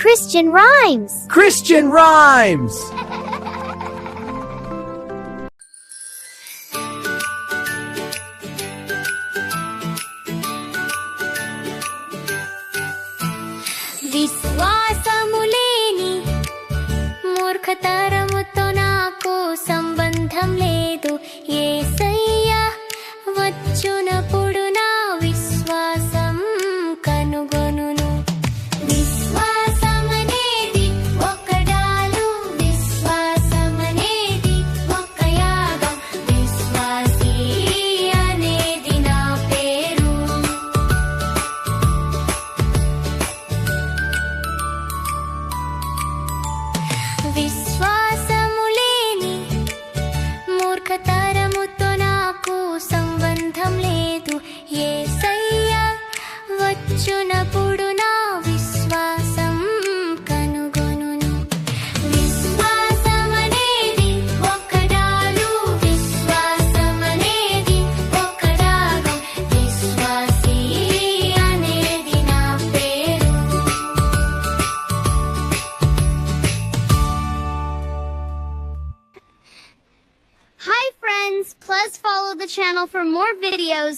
Christian rhymes. Christian rhymes. విశ్వాసములేని మూర్ఖతరముతో నాకు సంబంధం లేదు. యేసయ్య వచ్చునప్పుడు నా విశ్వాసం కనుగొనును. విశ్వాసమనేది ఒక డాలు, విశ్వాసమనేది ఒక యాగం, విశ్వాసి అనేది నా పేరు. విశ్వాసములేని మూర్ఖతరముతో నాకు సంబంధం లేదు. యేసయ్య వచ్చునప్పుడు నా విశ్వాసం కనుగొనును. విశ్వాసమనేది ఒక డాలు, విశ్వాసమనేది ఒక రాగం, విశ్వాసి అనేది నా పేరు. Hi friends, please follow the channel for more videos.